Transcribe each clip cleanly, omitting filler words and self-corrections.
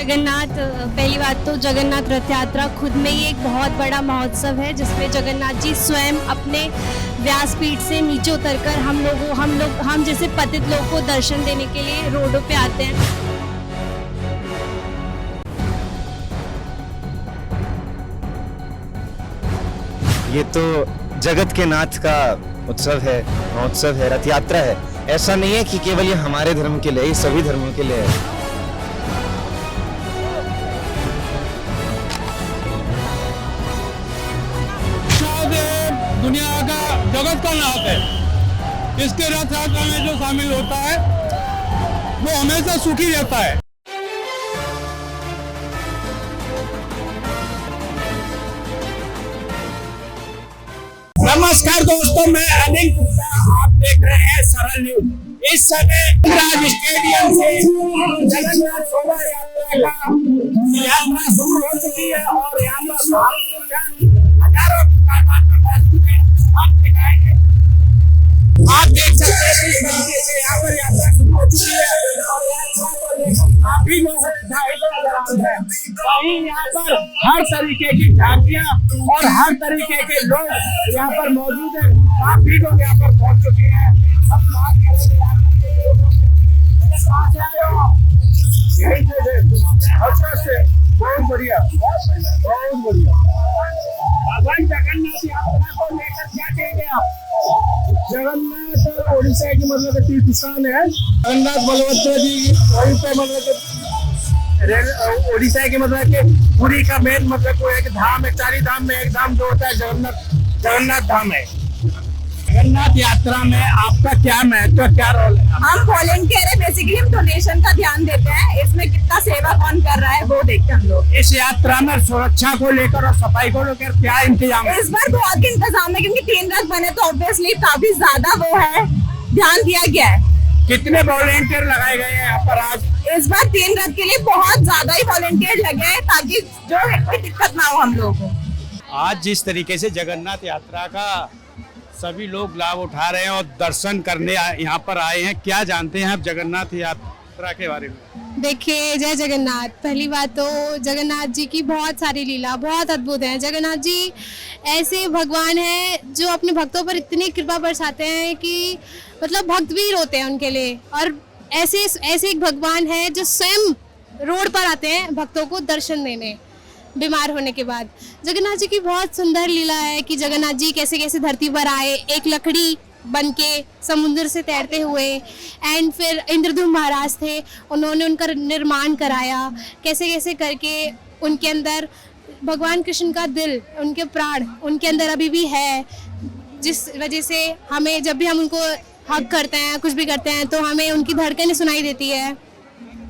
जगन्नाथ पहली बात तो जगन्नाथ रथ यात्रा खुद में ही एक बहुत बड़ा महोत्सव है जिसमें जगन्नाथ जी स्वयं अपने व्यासपीठ से नीचे उतरकर हम जैसे पतित लोग को दर्शन देने के लिए रोडों पे आते हैं। ये तो जगत के नाथ का उत्सव है, महोत्सव है, रथ यात्रा है। ऐसा नहीं है कि केवल ये हमारे धर्म के लिए, ये सभी धर्मों के लिए है। दुनिया का जगत का नाथ है। इसके रथ यात्रा में जो शामिल होता है वो हमेशा सुखी रहता है। नमस्कार दोस्तों, मैं अनिल गुप्ता, आप देख रहे हैं सरल न्यूज। इस समय राज स्टेडियम से जगन्नाथ शोभा यात्रा का यात्रा शुरू हो चुकी है और यहाँ पर हजारों आप देख सकते हैं किस तरीके से यहाँ पर यात्रा शुरू हो चुकी है और यात्रा को लेकर काफी लोग वहीं यहाँ पर हर तरीके की झांकियां और हर तरीके के लोग यहाँ पर मौजूद हैं। काफी लोग यहाँ पर पहुंच चुके हैं। अब बात करेंगे बहुत बढ़िया, बहुत बढ़िया। भगवान जगन्नाथ यात्रा को लेकर क्या कहेंगे आप? जगन्नाथ ओडिशा की मतलब तीर्थ स्थान है। जगन्नाथ बलभद्र जी वहीं पे मतलब ओडिशा के मतलब कि पुरी का मेन मतलब वो एक धाम है, चारी धाम में एक धाम जो होता है जगन्नाथ धाम है। जगन्नाथ यात्रा में आपका क्या महत्व, क्या रोल है? हम वॉलेंटियर है, बेसिकली हम डोनेशन का ध्यान देते हैं। इसमें कितना सेवा कौन कर रहा है वो देखते हैं हम लोग। इस यात्रा में सुरक्षा को लेकर और सफाई को लेकर क्या इंतजाम है? इस बार बहुत इंतजाम है क्योंकि 3 रथ बने तो ऑब्वियसली काफी ज्यादा वो है, ध्यान दिया गया है। कितने वॉलेंटियर लगाए गए हैं यहाँ पर आज? इस बार 3 रथ के लिए बहुत ज्यादा ही वॉलेंटियर लगे हैं ताकि जो कोई दिक्कत ना हो हम लोगों को। आज जिस तरीके से जगन्नाथ यात्रा का सभी लोग लाभ उठा रहे हैं और दर्शन करने यहाँ पर आए हैं, क्या जानते हैं आप जगन्नाथ यात्रा के बारे में? देखिए, जय जगन्नाथ। पहली बात तो जगन्नाथ जी की बहुत सारी लीला बहुत अद्भुत है। जगन्नाथ जी ऐसे भगवान हैं जो अपने भक्तों पर इतनी कृपा बरसाते हैं कि मतलब भक्त भी रोते हैं उनके लिए। और ऐसे एक भगवान है जो स्वयं रोड पर आते हैं भक्तों को दर्शन देने बीमार होने के बाद। जगन्नाथ जी की बहुत सुंदर लीला है कि जगन्नाथ जी कैसे कैसे धरती पर आए, एक लकड़ी बन के समुद्र से तैरते हुए। एंड फिर इंद्रधुम्न महाराज थे, उन्होंने उनका निर्माण कराया। कैसे कैसे करके उनके अंदर भगवान कृष्ण का दिल, उनके प्राण उनके अंदर अभी भी है, जिस वजह से हमें जब भी हम उनको हग करते हैं, कुछ भी करते हैं, तो हमें उनकी धड़कनें सुनाई देती है।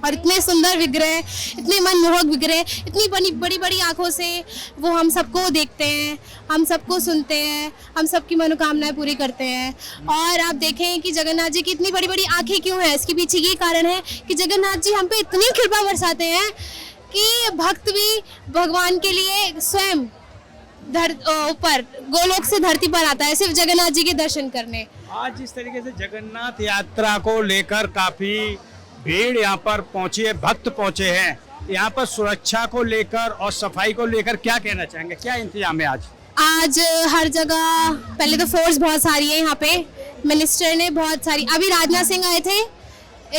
और इतने सुंदर विग्रह, इतने मनमोहक विग्रह, इतनी बड़ी बड़ी आंखों से वो हम सबको देखते हैं, हम सबको सुनते हैं, हम सबकी मनोकामनाएं पूरी करते हैं। और आप देखें कि जगन्नाथ जी की इतनी बड़ी बड़ी आंखें क्यों हैं, इसके पीछे ये कारण है कि जगन्नाथ जी हम पे इतनी कृपा बरसाते हैं कि भक्त भी भगवान के लिए स्वयं ऊपर गोलोक से धरती पर आता है सिर्फ जगन्नाथ जी के दर्शन करने। आज जिस तरीके से जगन्नाथ यात्रा को लेकर काफी भीड़ यहाँ पर पहुंची है, भक्त पहुंचे हैं, यहाँ पर सुरक्षा को लेकर और सफाई को लेकर क्या कहना चाहेंगे? क्या इंतजाम है आज हर जगह? पहले तो फोर्स बहुत सारी है यहाँ पे, मिनिस्टर ने बहुत सारी, अभी राजनाथ सिंह आए थे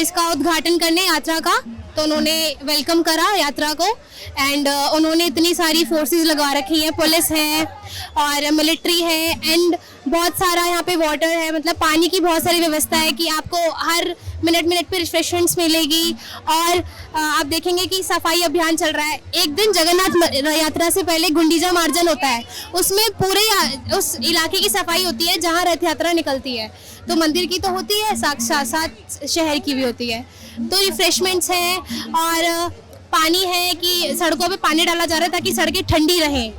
इसका उद्घाटन करने यात्रा का, तो उन्होंने वेलकम करा यात्रा को। एंड उन्होंने इतनी सारी फोर्सेस लगा रखी हैं, पुलिस है और मिलिट्री है एंड बहुत सारा यहाँ पे वाटर है, मतलब पानी की बहुत सारी व्यवस्था है कि आपको हर मिनट पे रिफ्रेशमेंट्स मिलेगी। और आप देखेंगे कि सफाई अभियान चल रहा है। एक दिन जगन्नाथ यात्रा से पहले गुंडीचा मार्जन होता है, उसमें पूरे उस इलाके की सफाई होती है जहाँ रथ यात्रा निकलती है। तो मंदिर की तो होती है, साथ शहर की भी होती है। तो रिफ्रेशमेंट्स है और पानी है कि सड़कों पे पानी डाला जा रहा है ताकि सड़कें ठंडी रहें।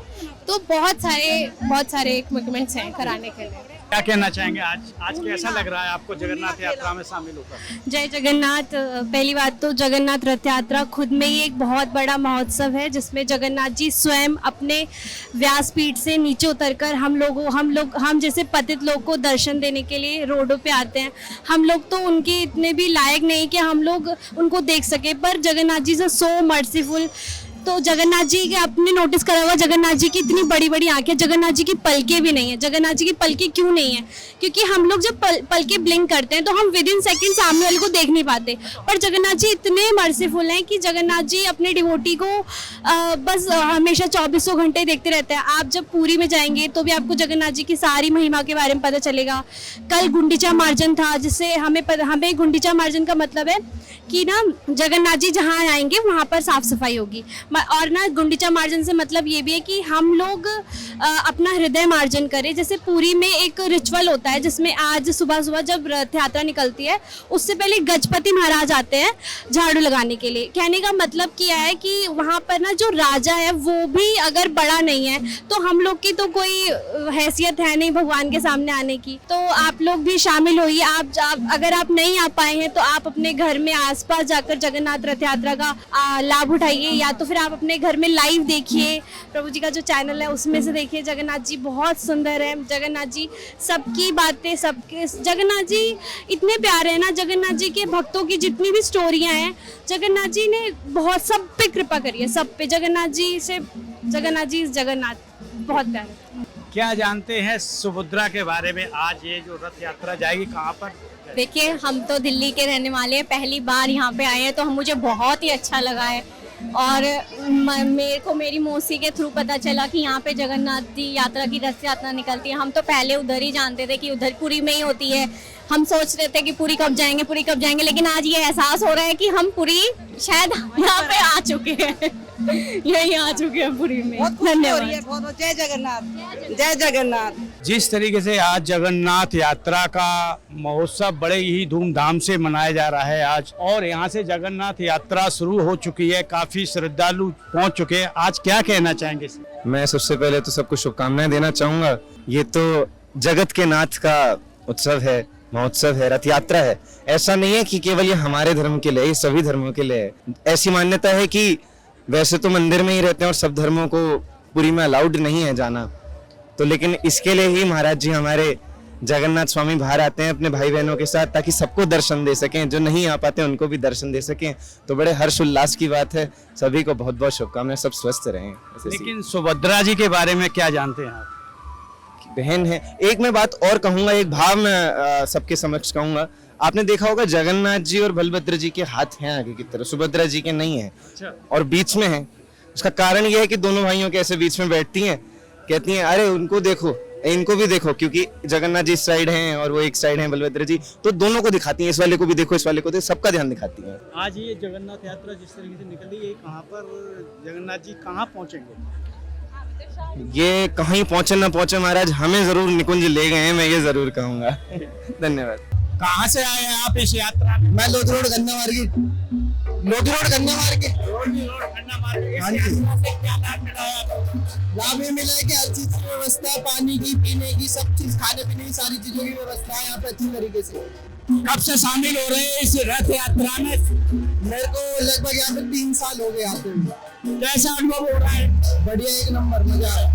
तो बहुत सारे इक्विपमेंट्स हैं कराने के लिए। क्या कहना चाहेंगे आज कैसा लग रहा है आपको जगन्नाथ यात्रा में शामिल होकर? जय जगन्नाथ। पहली बात तो जगन्नाथ रथ यात्रा खुद में ही एक बहुत बड़ा महोत्सव है, जिसमें जगन्नाथ जी स्वयं अपने व्यासपीठ से नीचे उतरकर हम जैसे पतित लोग को दर्शन देने के लिए रोडों पे आते हैं। हम लोग तो उनके इतने भी लायक नहीं कि हम लोग उनको देख सके, पर जगन्नाथ जी से सो मर्सीफुल। तो जगन्नाथ जी के आपने नोटिस करा होगा, जगन्नाथ जी की इतनी बड़ी बड़ी आंखें, जगन्नाथ जी की पलकें भी नहीं है। जगन्नाथ जी की पलकें क्यों नहीं है? क्योंकि हम लोग जब पलकें ब्लिंक करते हैं तो हम विद इन सेकंड सामने वाले को देख नहीं पाते, पर जगन्नाथ जी इतने मर्सीफुल हैं कि जगन्नाथ जी अपने डिवोटी को बस हमेशा 2400 घंटे देखते रहते हैं। आप जब पुरी में जाएंगे तो भी आपको जगन्नाथ जी की सारी महिमा के बारे में पता चलेगा। कल गुंडीचा मार्जन था, जिससे हमें गुंडीचा मार्जन का मतलब है कि ना जगन्नाथ जी जहाँ आएंगे वहाँ पर साफ सफाई होगी। और ना गुंडीचा मार्जन से मतलब ये भी है कि हम लोग अपना हृदय मार्जन करें। जैसे पुरी में एक रिचुअल होता है जिसमें आज सुबह सुबह जब रथ यात्रा निकलती है उससे पहले गजपति महाराज आते हैं झाड़ू लगाने के लिए। कहने का मतलब क्या है कि वहाँ पर ना जो राजा है वो भी अगर बड़ा नहीं है तो हम लोग की तो कोई हैसियत है नहीं भगवान के सामने आने की। तो आप लोग भी शामिल होइए। आप अगर आप नहीं आ पाए हैं तो आप अपने घर में आसपास जाकर जगन्नाथ रथ यात्रा का लाभ उठाइए, या तो फिर आप अपने घर में लाइव देखिए। प्रभु जी का जो चैनल है उसमें से देखिए। जगन्नाथ जी बहुत सुंदर है। जगन्नाथ जी सबकी बातें, सबके जगन्नाथ जी इतने प्यारे हैं ना। जगन्नाथ जी के भक्तों की जितनी भी स्टोरियां हैं, जगन्नाथ जी ने बहुत सब पे कृपा करी है, सब पे। जगन्नाथ जी जगन्नाथ बहुत प्यारे। क्या जानते हैं सुभद्रा के बारे में? आज ये जो रथ यात्रा जाएगी कहाँ पर? देखिए, हम तो दिल्ली के रहने वाले हैं, पहली बार यहाँ पे आए हैं तो मुझे बहुत ही अच्छा लगा है। और मेरे को मेरी मौसी के थ्रू पता चला कि यहाँ पे जगन्नाथ जी यात्रा की रथ यात्रा निकलती है। हम तो पहले उधर ही जानते थे कि उधर पुरी में ही होती है। हम सोच रहे थे कि पुरी कब जाएंगे, लेकिन आज ये एहसास हो रहा है कि हम पुरी शायद यहाँ पे आ चुके हैं। यही आ चुके हैं पुरी में। धन्यवाद। जय जगन्नाथ, जय जगन्नाथ। जिस तरीके से आज जगन्नाथ यात्रा का महोत्सव बड़े ही धूमधाम से मनाया जा रहा है आज, और यहाँ से जगन्नाथ यात्रा शुरू हो चुकी है, काफी श्रद्धालु पहुँच चुके हैं। आज क्या कहना चाहेंगे? मैं सबसे पहले तो सबको शुभकामनाएं देना चाहूंगा। ये तो जगत के नाथ का उत्सव है, महोत्सव है, रथ यात्रा है। ऐसा नहीं है कि केवल ये हमारे धर्म के लिए, ये सभी धर्मों के लिए है। ऐसी मान्यता है कि वैसे तो मंदिर में ही रहते हैं और सब धर्मों को पुरी में अलाउड नहीं है जाना, तो लेकिन इसके लिए ही महाराज जी हमारे जगन्नाथ स्वामी बाहर आते हैं अपने भाई बहनों के साथ, ताकि सबको दर्शन दे सकें, जो नहीं आ पाते उनको भी दर्शन दे सकें। तो बड़े हर्ष उल्लास की बात है। सभी को बहुत बहुत शुभकामनाएं, सब स्वस्थ रहें। लेकिन सुभद्रा जी के बारे में क्या जानते हैं आप? बहन है। एक मैं बात और कहूंगा, एक भाव मैं सबके समक्ष कहूंगा। आपने देखा होगा जगन्नाथ जी और बलभद्र जी के हाथ हैं आगे की तरफ, सुभद्रा जी के नहीं है और बीच में है। उसका कारण यह है कि दोनों भाइयों के ऐसे बीच में बैठती हैं, कहती हैं अरे उनको देखो, इनको भी देखो, क्योंकि जगन्नाथ जी इस साइड हैं और वो एक साइड हैं बलभद्र जी, तो दोनों को दिखाती हैं, इस वाले को भी देखो, इस वाले को देखो, सबका ध्यान दिखाती हैं। आज ये जगन्नाथ यात्रा जिस तरीके से निकली है, कहाँ पर जगन्नाथ जी कहाँ पहुँचेंगे? ये कहीं पहुंचे ना पहुंचे महाराज, हमें जरूर निकुंज ले गए हैं, मैं ये जरूर कहूंगा। धन्यवाद। कहाँ से आए हैं आप इस यात्रा में? मैं लोधी रोड गन्ना मार्केट हाँ जी। लाभ ये मिला है कि हर चीज की व्यवस्था, पानी की, पीने की, सब चीज, खाने पीने की सारी चीजों की व्यवस्था है यहाँ पे अच्छी तरीके से। कब से शामिल हो रहे हैं इस रथ यात्रा में? मेरे को लगभग यहाँ पे 3 साल हो गए आते हुए। कैसा अनुभव हो रहा है? बढ़िया, एक नंबर, मजा आया।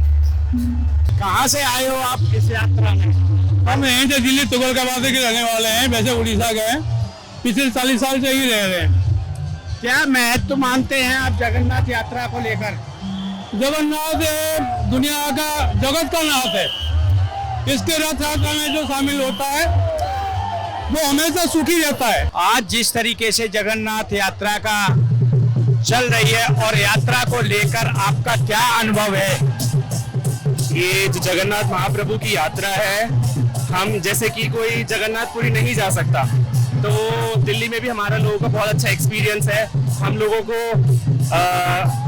कहाँ से आए हो आप इस यात्रा में? हम यहीं से दिल्ली तुगलकाबाद के रहने वाले हैं, वैसे उड़ीसा गए, पिछले 40 साल से ही रह रहे हैं। क्या महत्व मानते हैं आप जगन्नाथ यात्रा को लेकर? जगन्नाथ दुनिया का, जगत का नाथ है। इसके रथ यात्रा में जो शामिल होता है वो हमेशा सुखी रहता है। आज जिस तरीके से जगन्नाथ यात्रा का चल रही है और यात्रा को लेकर आपका क्या अनुभव है? ये जो जगन्नाथ महाप्रभु की यात्रा है, हम जैसे कि कोई जगन्नाथपुरी नहीं जा सकता, तो दिल्ली में भी हमारा लोगों का बहुत अच्छा एक्सपीरियंस है। हम लोगों को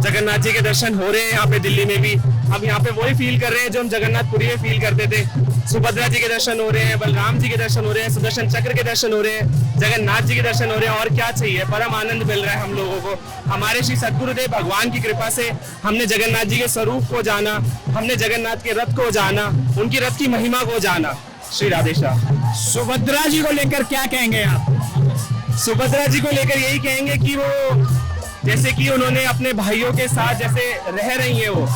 जगन्नाथ जी के दर्शन हो रहे हैं यहाँ पे दिल्ली में भी। हम यहाँ पे वही फील कर रहे हैं जो हम जगन्नाथपुरी में फील करते थे। सुभद्रा जी के दर्शन हो रहे हैं, बलराम जी के दर्शन हो रहे हैं, सुदर्शन चक्र के दर्शन हो रहे हैं, जगन्नाथ जी के दर्शन हो रहे हैं। और क्या चाहिए? परम आनंद मिल रहा है हम लोगों को। हमारे श्री सद्गुरुदेव भगवान की कृपा से हमने जगन्नाथ जी के स्वरूप को जाना, हमने जगन्नाथ के रथ को जाना, उनकी रथ की महिमा को जाना। श्री राधेश्याम। सुभद्रा जी को लेकर क्या कहेंगे आप? सुभद्रा जी को लेकर यही कहेंगे कि वो जैसे कि उन्होंने अपने भाइयों के साथ जैसे रह रही है, वो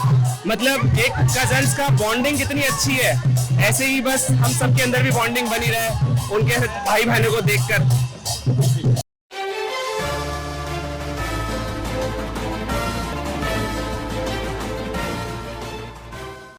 मतलब एक कजन्स का बॉन्डिंग कितनी अच्छी है, ऐसे ही बस हम सबके अंदर भी बॉन्डिंग बनी रहे उनके भाई बहनों को देखकर।